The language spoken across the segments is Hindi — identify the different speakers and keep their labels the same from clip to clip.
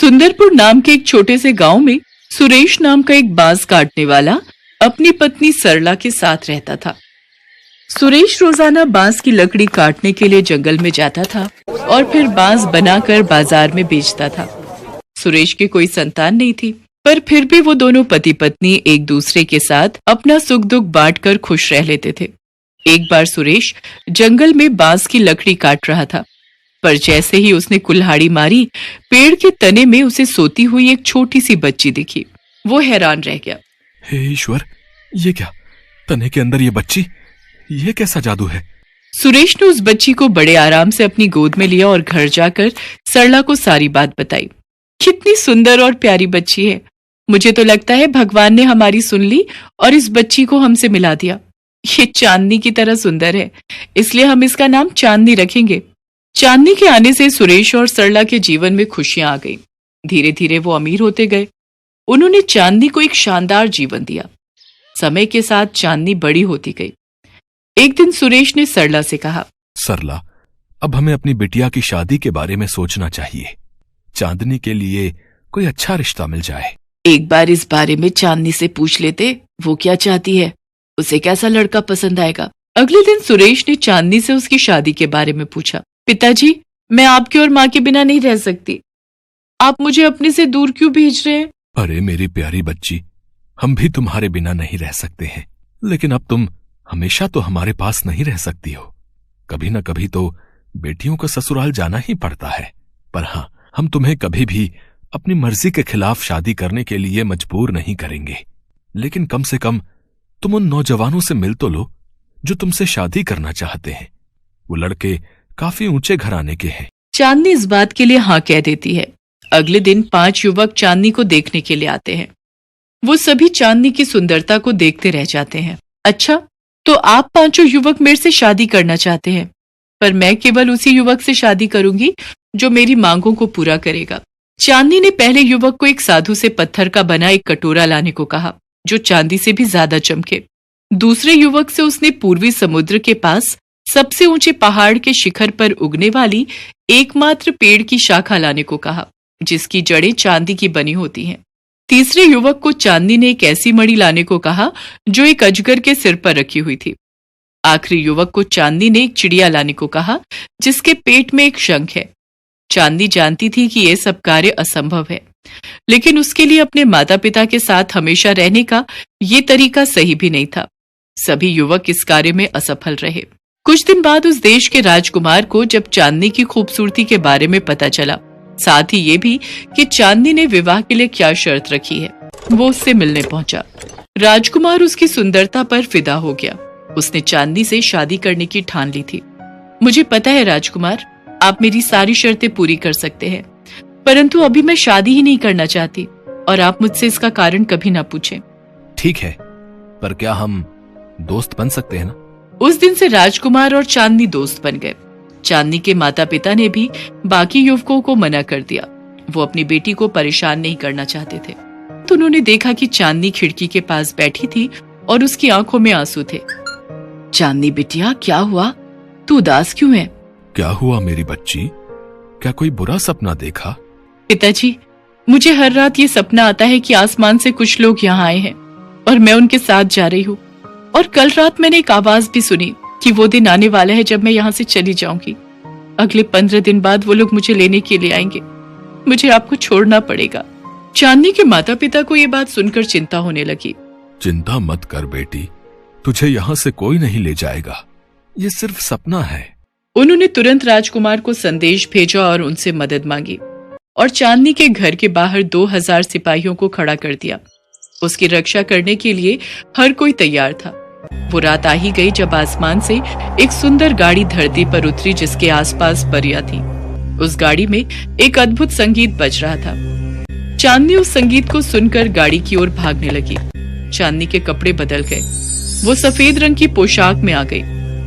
Speaker 1: सुंदरपुर नाम के एक छोटे से गांव में सुरेश नाम का एक बांस काटने वाला अपनी पत्नी सरला के साथ रहता था। सुरेश रोजाना बांस की लकड़ी काटने के लिए जंगल में जाता था और फिर बांस बनाकर बाजार में बेचता था। सुरेश की कोई संतान नहीं थी, पर फिर भी वो दोनों पति पत्नी एक दूसरे के साथ अपना सुख दुख बांटकर खुश रह लेते थे। एक बार सुरेश जंगल में बांस की लकड़ी काट रहा था, पर जैसे ही उसने कुल्हाड़ी मारी, पेड़ के तने में उसे सोती हुई एक छोटी सी बच्ची दिखी। वो हैरान रह गया।
Speaker 2: हे ईश्वर, ये क्या? तने के अंदर ये बच्ची? ये कैसा जादू है?
Speaker 1: सुरेश ने उस बच्ची को बड़े आराम से अपनी गोद में लिया और घर जाकर सरला को सारी बात बताई। कितनी सुंदर और प्यारी बच्ची है। मुझे तो लगता है भगवान ने हमारी सुन ली और इस बच्ची को हमसे मिला दिया। ये चांदनी की तरह सुंदर है, इसलिए हम इसका नाम चांदनी रखेंगे। चांदनी के आने से सुरेश और सरला के जीवन में खुशियां आ गई। धीरे धीरे वो अमीर होते गए। उन्होंने चांदनी को एक शानदार जीवन दिया। समय के साथ चांदनी बड़ी होती गई। एक दिन सुरेश ने सरला से कहा,
Speaker 2: सरला, अब हमें अपनी बिटिया की शादी के बारे में सोचना चाहिए। चांदनी के लिए कोई अच्छा रिश्ता मिल जाए।
Speaker 1: एक बार इस बारे में चांदनी से पूछ लेते, वो क्या चाहती है, उसे कैसा लड़का पसंद आएगा। अगले दिन सुरेश ने चांदनी से उसकी शादी के बारे में पूछा। पिताजी, मैं आपके और माँ के बिना नहीं रह सकती। आप मुझे अपने से दूर क्यों भेज रहे हैं?
Speaker 2: अरे मेरी प्यारी बच्ची, हम भी तुम्हारे बिना नहीं रह सकते हैं, लेकिन अब तुम हमेशा तो हमारे पास नहीं रह सकती हो। कभी न कभी तो बेटियों को ससुराल जाना ही पड़ता है। पर हाँ, हम तुम्हें कभी भी अपनी मर्जी के खिलाफ शादी करने के लिए मजबूर नहीं करेंगे। लेकिन कम से कम तुम उन नौजवानों से मिल तो लो जो तुमसे शादी करना चाहते हैं। वो लड़के काफी ऊंचे घराने के हैं।
Speaker 1: चांदनी इस बात के लिए हाँ कह देती है। अगले दिन 5 युवक चांदनी को देखने के लिए आते हैं। वो सभी चांदनी की सुंदरता को देखते रह जाते हैं। अच्छा, तो आप 5 युवक मेरे से शादी करना चाहते हैं, पर मैं केवल उसी युवक से शादी करूंगी जो मेरी मांगों को पूरा करेगा। चांदनी ने पहले युवक को एक साधु से पत्थर का बना एक कटोरा लाने को कहा, जो चांदी से भी ज्यादा चमके। दूसरे युवक से उसने पूर्वी समुद्र के पास सबसे ऊंचे पहाड़ के शिखर पर उगने वाली एकमात्र पेड़ की शाखा लाने को कहा, जिसकी जड़ें चांदी की बनी होती हैं। तीसरे युवक को चांदनी ने एक ऐसी मणि लाने को कहा जो एक अजगर के सिर पर रखी हुई थी। आखिरी युवक को चांदनी ने एक चिड़िया लाने को कहा जिसके पेट में एक शंख है। चांदनी जानती थी कि यह सब कार्य असंभव है, लेकिन उसके लिए अपने माता पिता के साथ हमेशा रहने का ये तरीका सही भी नहीं था। सभी युवक इस कार्य में असफल रहे। कुछ दिन बाद उस देश के राजकुमार को जब चांदनी की खूबसूरती के बारे में पता चला, साथ ही ये भी कि चांदनी ने विवाह के लिए क्या शर्त रखी है, वो उससे मिलने पहुंचा। राजकुमार उसकी सुंदरता पर फिदा हो गया। उसने चांदनी से शादी करने की ठान ली थी। मुझे पता है राजकुमार, आप मेरी सारी शर्तें पूरी कर सकते हैं, परंतु अभी मैं शादी ही नहीं करना चाहती और आप मुझसे इसका कारण कभी ना पूछें।
Speaker 2: ठीक है, पर क्या हम दोस्त बन सकते हैं ना?
Speaker 1: उस दिन से राजकुमार और चांदनी दोस्त बन गए। चांदनी के माता पिता ने भी बाकी युवकों को मना कर दिया। वो अपनी बेटी को परेशान नहीं करना चाहते थे। तो उन्होंने देखा कि चांदनी खिड़की के पास बैठी थी और उसकी आंखों में आंसू थे। चांदनी बिटिया, क्या हुआ? तू उदास क्यों है?
Speaker 2: क्या हुआ मेरी बच्ची? क्या कोई बुरा सपना देखा?
Speaker 1: पिताजी, मुझे हर रात ये सपना आता है कि आसमान से कुछ लोग यहाँ आए हैं और मैं उनके साथ जा रही हूँ। और कल रात मैंने एक आवाज भी सुनी कि वो दिन आने वाला है जब मैं यहाँ से चली जाऊंगी। अगले 15 दिन बाद वो लोग मुझे लेने के लिए आएंगे। मुझे आपको छोड़ना पड़ेगा। चांदनी के माता पिता को ये बात सुनकर चिंता होने लगी।
Speaker 2: चिंता मत कर बेटी, तुझे यहाँ से कोई नहीं ले जाएगा। ये सिर्फ सपना है।
Speaker 1: उन्होंने तुरंत राजकुमार को संदेश भेजा और उनसे मदद मांगी और चांदनी के घर के बाहर 2000 सिपाहियों को खड़ा कर दिया। उसकी रक्षा करने के लिए हर कोई तैयार था। वो रात आ ही गई जब आसमान से एक सुंदर गाड़ी धरती पर उतरी जिसके आसपास परियां थी। उस गाड़ी में एक अद्भुत संगीत बज रहा था। चांदनी उस संगीत को सुनकर गाड़ी की ओर भागने लगी। चांदनी के कपड़े बदल गए। वो सफेद रंग की पोशाक में आ गई।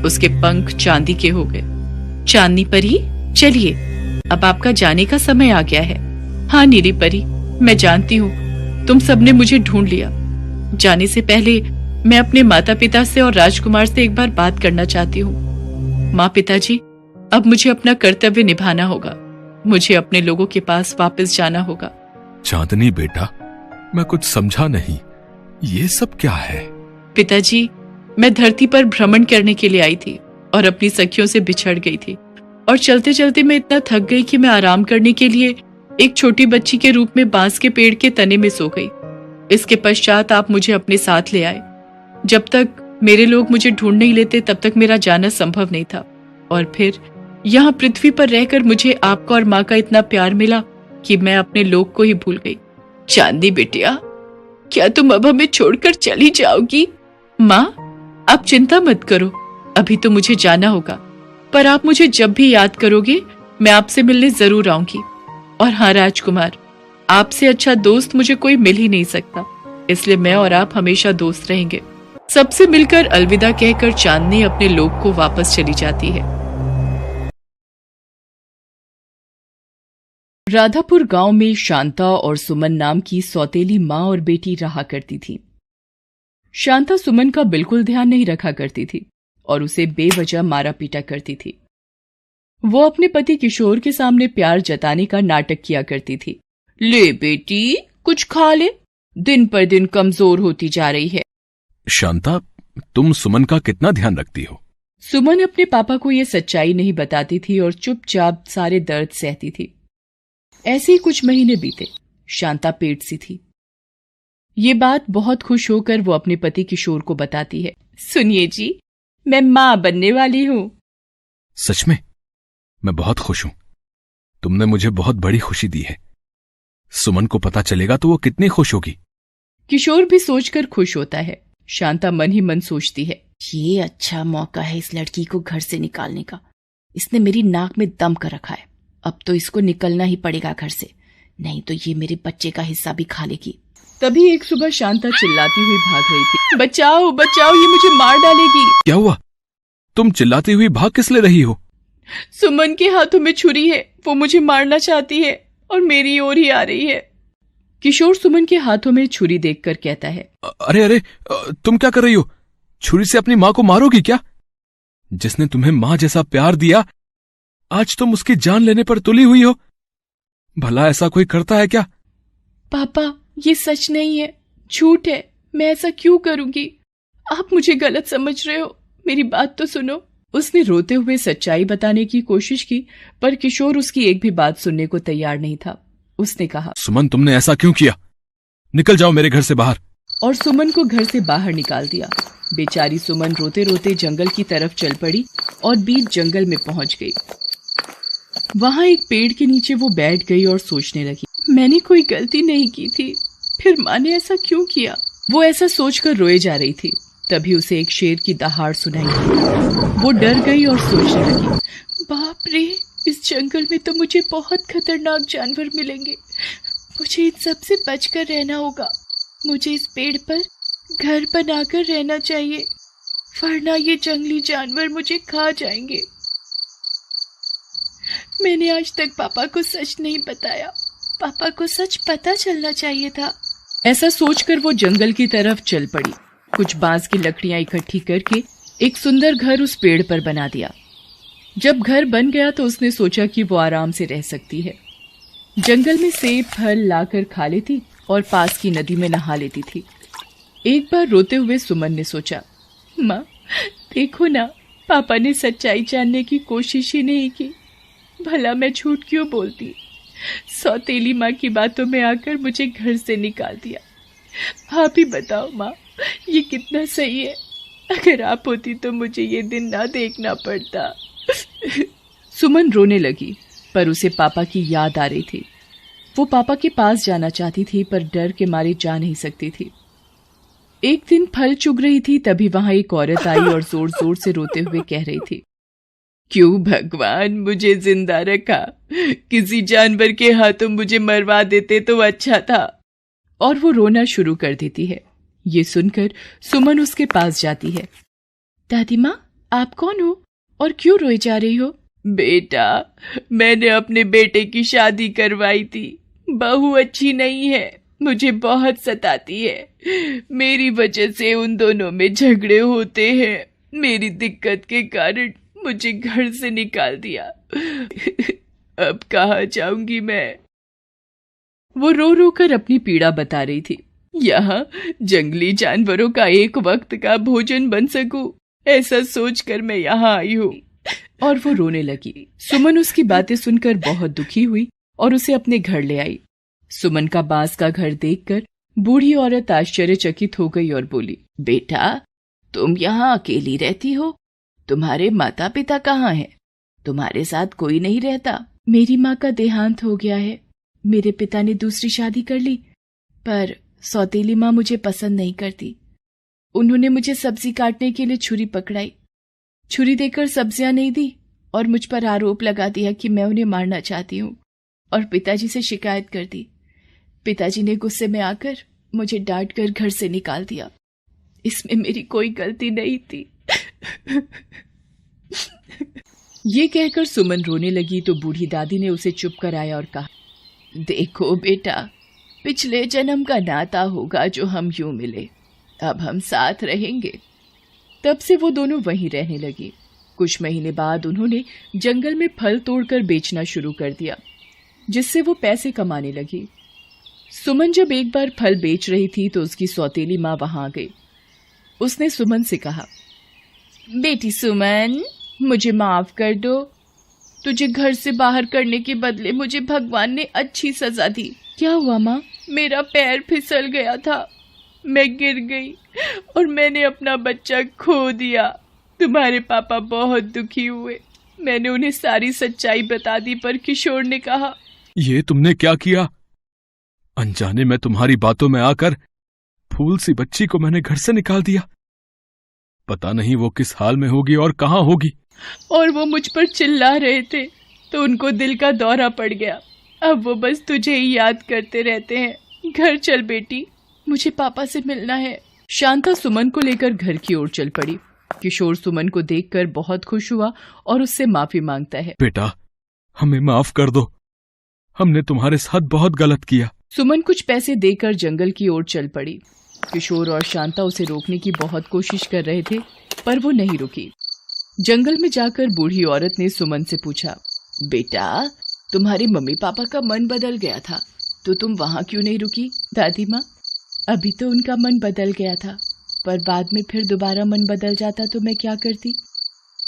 Speaker 1: उसके पंख चांदी के हो गए। चांदनी परी, चलिए, अब आपका जाने का समय आ गया है। हाँ नीली परी, मैं जानती हूँ तुम सबने मुझे ढूंढ लिया। जाने से पहले मैं अपने माता पिता से और राजकुमार से एक बार बात करना चाहती हूँ। माँ, पिताजी, अब मुझे अपना कर्तव्य निभाना होगा। मुझे अपने लोगों के पास वापस जाना होगा।
Speaker 2: चांदनी बेटा, मैं कुछ समझा नहीं, ये सब क्या है?
Speaker 1: पिताजी, मैं धरती पर भ्रमण करने के लिए आई थी और अपनी सखियों से बिछड़ गई थी, और चलते चलते मैं इतना थक गई कि मैं आराम करने के लिए एक छोटी बच्ची के रूप में बांस के पेड़ के तने में सो गई। इसके पश्चात आप मुझे अपने साथ ले आए। जब तक मेरे लोग मुझे ढूंढ नहीं लेते तब तक मेरा जाना संभव नहीं था, और फिर यहाँ पृथ्वी पर रहकर मुझे आपका और माँ का इतना प्यार मिला कि मैं अपने लोग को ही भूल गई। चांदनी बेटिया, क्या तुम अब हमें छोड़कर चली जाओगी? माँ, आप चिंता मत करो, अभी तो मुझे जाना होगा, पर आप मुझे जब भी याद करोगे मैं आपसे मिलने जरूर आऊंगी। और हाँ राजकुमार, आपसे अच्छा दोस्त मुझे कोई मिल ही नहीं सकता, इसलिए मैं और आप हमेशा दोस्त रहेंगे। सबसे मिलकर अलविदा कहकर चांदनी अपने लोग को वापस चली जाती है। राधापुर गांव में शांता और सुमन नाम की सौतेली माँ और बेटी रहा करती थी। शांता सुमन का बिल्कुल ध्यान नहीं रखा करती थी और उसे बेवजह मारा पीटा करती थी। वो अपने पति किशोर के सामने प्यार जताने का नाटक किया करती थी। ले बेटी, कुछ खा ले, दिन पर दिन कमजोर होती जा रही है।
Speaker 2: शांता, तुम सुमन का कितना ध्यान रखती हो?
Speaker 1: सुमन अपने पापा को ये सच्चाई नहीं बताती थी और चुपचाप सारे दर्द सहती थी। ऐसे ही कुछ महीने बीते। शांता पेट सी थी। ये बात बहुत खुश होकर वो अपने पति किशोर को बताती है। सुनिए जी, मैं माँ बनने वाली हूँ।
Speaker 2: सच में? मैं बहुत खुश हूं। तुमने मुझे बहुत बड़ी खुशी दी है। सुमन को पता चलेगा तो वो कितनी खुश होगी।
Speaker 1: किशोर भी सोचकर खुश होता है। शांता मन ही मन सोचती है, ये अच्छा मौका है इस लड़की को घर से निकालने का। इसने मेरी नाक में दम कर रखा है, अब तो इसको निकलना ही पड़ेगा घर से, नहीं तो ये मेरे बच्चे का हिस्सा भी खा लेगी। तभी एक सुबह शांता चिल्लाती हुई भाग रही थी। बचाओ बचाओ, ये मुझे मार डालेगी।
Speaker 2: क्या हुआ? तुम चिल्लाती हुई भाग किस ले रही हो?
Speaker 1: सुमन के हाथों में छुरी है, वो मुझे मारना चाहती है और मेरी ओर ही आ रही है। किशोर सुमन के हाथों में छुरी देखकर कहता है,
Speaker 2: अरे अरे, तुम क्या कर रही हो? छुरी से अपनी माँ को मारोगी क्या? जिसने तुम्हें माँ जैसा प्यार दिया, आज तुम उसकी जान लेने पर तुली हुई हो। भला ऐसा कोई करता है क्या?
Speaker 1: पापा, ये सच नहीं है, झूठ है। मैं ऐसा क्यों करूंगी? आप मुझे गलत समझ रहे हो, मेरी बात तो सुनो। उसने रोते हुए सच्चाई बताने की कोशिश की, पर किशोर उसकी एक भी बात सुनने को तैयार नहीं था। उसने कहा,
Speaker 2: सुमन, तुमने ऐसा क्यों किया? निकल जाओ मेरे घर से बाहर।
Speaker 1: और सुमन को घर से बाहर निकाल दिया। बेचारी सुमन रोते रोते जंगल की तरफ चल पड़ी और बीच जंगल में पहुंच गई। वहां एक पेड़ के नीचे वो बैठ गई और सोचने लगी, मैंने कोई गलती नहीं की थी, फिर माँ ने ऐसा क्यों किया? वो ऐसा सोचकर रोए जा रही थी। तभी उसे एक शेर की दहाड़ सुनाई दी। वो डर गई और सोचने लगी, बाप रे, इस जंगल में तो मुझे बहुत खतरनाक जानवर मिलेंगे। मुझे इन सबसे बचकर रहना होगा। मुझे इस पेड़ पर घर बनाकर रहना चाहिए, वरना ये जंगली जानवर मुझे खा जाएंगे। मैंने आज तक पापा को सच नहीं बताया, पापा को सच पता चलना चाहिए था। ऐसा सोचकर वो जंगल की तरफ चल पड़ी। कुछ बांस की लकड़ियां इकट्ठी करके एक सुंदर घर उस पेड़ पर बना दिया। जब घर बन गया तो उसने सोचा कि वो आराम से रह सकती है। जंगल में सेब फल लाकर खा लेती और पास की नदी में नहा लेती थी। एक बार रोते हुए सुमन ने सोचा, माँ देखो ना, पापा ने सच्चाई जानने की कोशिश ही नहीं की। भला मैं झूठ क्यों बोलती? सौतेली माँ की बातों में आकर मुझे घर से निकाल दिया। आप ही बताओ माँ, ये कितना सही है? अगर आप होती तो मुझे ये दिन ना देखना पड़ता। सुमन रोने लगी, पर उसे पापा की याद आ रही थी। वो पापा के पास जाना चाहती थी, पर डर के मारे जा नहीं सकती थी। एक दिन फल चुग रही थी, तभी वहां एक औरत आई और जोर जोर से रोते हुए कह रही थी, क्यों भगवान मुझे जिंदा रखा? किसी जानवर के हाथों मुझे मरवा देते तो अच्छा था। और वो रोना शुरू कर देती है। ये सुनकर सुमन उसके पास जाती है। दादी माँ, आप कौन हो और क्यों रोए जा रही हो? बेटा, मैंने अपने बेटे की शादी करवाई थी। बहू अच्छी नहीं है, मुझे बहुत सताती है। मेरी वजह से उन दोनों में झगड़े होते हैं। मेरी दिक्कत के कारण मुझे घर से निकाल दिया। अब कहाँ जाऊंगी मैं? वो रो रो कर अपनी पीड़ा बता रही थी। यहाँ जंगली जानवरों का एक वक्त का भोजन बन सकूं, ऐसा सोचकर मैं यहाँ आई हूँ। और वो रोने लगी। सुमन उसकी बातें सुनकर बहुत दुखी हुई और उसे अपने घर ले आई। सुमन का बांस का घर देखकर बूढ़ी औरत आश्चर्यचकित हो गई और बोली, बेटा, तुम यहाँ अकेली रहती हो? तुम्हारे माता पिता कहाँ हैं? तुम्हारे साथ कोई नहीं रहता? मेरी माँ का देहांत हो गया है। मेरे पिता ने दूसरी शादी कर ली, पर सौतेली माँ मुझे पसंद नहीं करती। उन्होंने मुझे सब्जी काटने के लिए छुरी पकड़ाई। छुरी देकर सब्जियां नहीं दी और मुझ पर आरोप लगा दिया कि मैं उन्हें मारना चाहती हूँ और पिताजी से शिकायत कर दी। पिताजी ने गुस्से में आकर मुझे डांट कर घर से निकाल दिया। इसमें मेरी कोई गलती नहीं थी। ये कहकर सुमन रोने लगी तो बूढ़ी दादी ने उसे चुप कराया और कहा, देखो बेटा, पिछले जन्म का नाता होगा जो हम यूं मिले। अब हम साथ रहेंगे। तब से वो दोनों वहीं रहने लगी। कुछ महीने बाद उन्होंने जंगल में फल तोड़कर बेचना शुरू कर दिया, जिससे वो पैसे कमाने लगी। सुमन जब एक बार फल बेच रही थी तो उसकी सौतेली माँ वहां आ गई। उसने सुमन से कहा, बेटी सुमन, मुझे माफ कर दो। तुझे घर से बाहर करने के बदले मुझे भगवान ने अच्छी सजा दी। क्या हुआ माँ? मेरा पैर फिसल गया था, मैं गिर गई और मैंने अपना बच्चा खो दिया। तुम्हारे पापा बहुत दुखी हुए। मैंने उन्हें सारी सच्चाई बता दी, पर किशोर ने कहा,
Speaker 2: ये तुमने क्या किया? अनजाने में तुम्हारी बातों में आकर फूल सी बच्ची को मैंने घर से निकाल दिया। पता नहीं वो किस हाल में होगी और कहाँ होगी।
Speaker 1: और वो मुझ पर चिल्ला रहे थे तो उनको दिल का दौरा पड़ गया। अब वो बस तुझे ही याद करते रहते हैं। घर चल बेटी, मुझे पापा से मिलना है। शांता सुमन को लेकर घर की ओर चल पड़ी। किशोर सुमन को देखकर बहुत खुश हुआ और उससे माफी मांगता है।
Speaker 2: बेटा, हमें माफ कर दो, हमने तुम्हारे साथ बहुत गलत किया।
Speaker 1: सुमन कुछ पैसे देकर जंगल की ओर चल पड़ी। किशोर और शांता उसे रोकने की बहुत कोशिश कर रहे थे, पर वो नहीं रुकी। जंगल में जाकर बूढ़ी औरत ने सुमन से पूछा, बेटा, तुम्हारे मम्मी पापा का मन बदल गया था तो तुम वहां क्यों नहीं रुकी? दादी माँ, अभी तो उनका मन बदल गया था, पर बाद में फिर दोबारा मन बदल जाता तो मैं क्या करती?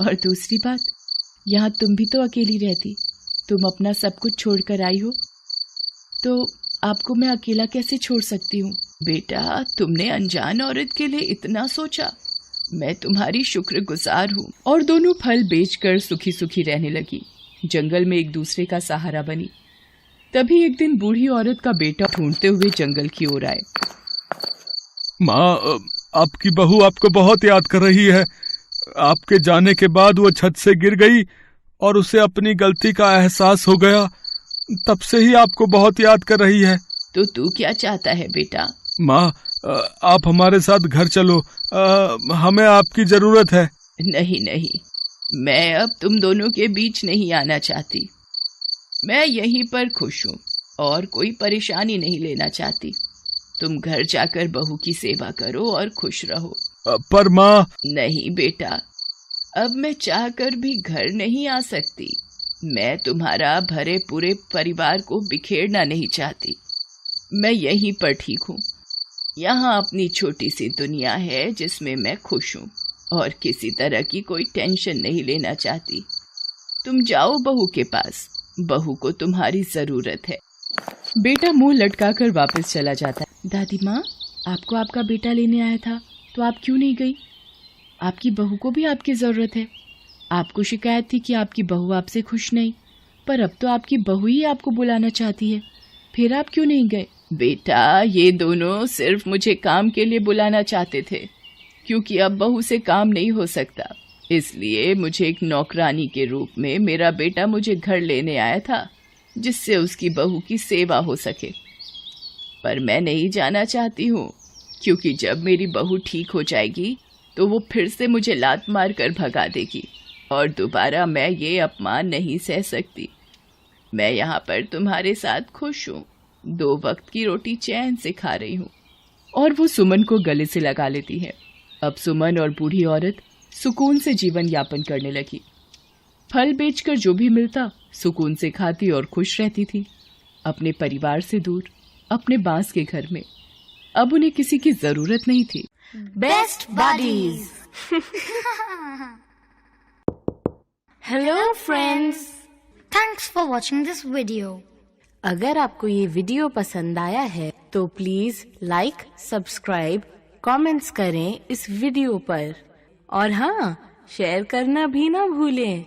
Speaker 1: और दूसरी बात, यहाँ तुम भी तो अकेली रहती। तुम अपना सब कुछ छोड़कर आई हो, तो आपको मैं अकेला कैसे छोड़ सकती हूँ? बेटा, तुमने अनजान औरत के लिए इतना सोचा, मैं तुम्हारी शुक्रगुजार हूँ। और दोनों फल बेचकर सुखी सुखी रहने लगी। जंगल में एक दूसरे का सहारा बनी। तभी एक दिन बूढ़ी औरत का बेटा ढूंढते हुए जंगल की ओर आए।
Speaker 2: माँ, आपकी बहू आपको बहुत याद कर रही है। आपके जाने के बाद वो छत से गिर गई और उसे अपनी गलती का एहसास हो गया। तब से ही आपको बहुत याद कर रही है।
Speaker 1: तो तू क्या चाहता है बेटा?
Speaker 2: माँ, आप हमारे साथ घर चलो, हमें आपकी जरूरत है।
Speaker 1: नहीं नहीं, मैं अब तुम दोनों के बीच नहीं आना चाहती। मैं यहीं पर खुश हूँ और कोई परेशानी नहीं लेना चाहती। तुम घर जाकर बहू की सेवा करो और खुश रहो।
Speaker 2: पर माँ।
Speaker 1: नहीं बेटा, अब मैं चाहकर भी घर नहीं आ सकती। मैं तुम्हारा भरे पूरे परिवार को बिखेरना नहीं चाहती। मैं यहीं पर ठीक हूँ। यहाँ अपनी छोटी सी दुनिया है जिसमें मैं खुश हूँ और किसी तरह की कोई टेंशन नहीं लेना चाहती। तुम जाओ बहू के पास, बहू को तुम्हारी जरूरत है। बेटा मुंह लटकाकर वापस चला जाता है। दादी माँ, आपको आपका बेटा लेने आया था तो आप क्यों नहीं गई? आपकी बहू को भी आपकी जरूरत है। आपको शिकायत थी कि आपकी बहू आपसे खुश नहीं, पर अब तो आपकी बहू ही आपको बुलाना चाहती है, फिर आप क्यों नहीं गए? बेटा, ये दोनों सिर्फ मुझे काम के लिए बुलाना चाहते थे, क्योंकि अब बहू से काम नहीं हो सकता। इसलिए मुझे एक नौकरानी के रूप में मेरा बेटा मुझे घर लेने आया था, जिससे उसकी बहू की सेवा हो सके। पर मैं नहीं जाना चाहती हूँ, क्योंकि जब मेरी बहू ठीक हो जाएगी तो वो फिर से मुझे लात मार कर भगा देगी और दोबारा मैं ये अपमान नहीं सह सकती। मैं यहाँ पर तुम्हारे साथ खुश हूँ, 2 वक्त की रोटी चैन से खा रही हूँ। और वो सुमन को गले से लगा लेती है। अब सुमन और बूढ़ी औरत सुकून से जीवन यापन करने लगी। फल बेचकर जो भी मिलता सुकून से खाती और खुश रहती थी, अपने परिवार से दूर, अपने बांस के घर में। अब उन्हें किसी की जरूरत नहीं थी।
Speaker 3: Best buddies. Hello friends,
Speaker 4: Thanks for watching this video.
Speaker 3: अगर आपको ये वीडियो पसंद आया है तो प्लीज लाइक, सब्सक्राइब, कमेंट्स करें इस वीडियो पर, और हाँ, शेयर करना भी ना भूलें।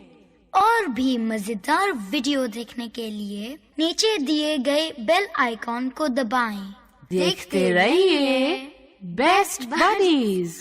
Speaker 4: और भी मजेदार वीडियो देखने के लिए नीचे दिए गए बेल आइकॉन को दबाएं।
Speaker 3: देखते रहिए बेस्ट बडीज।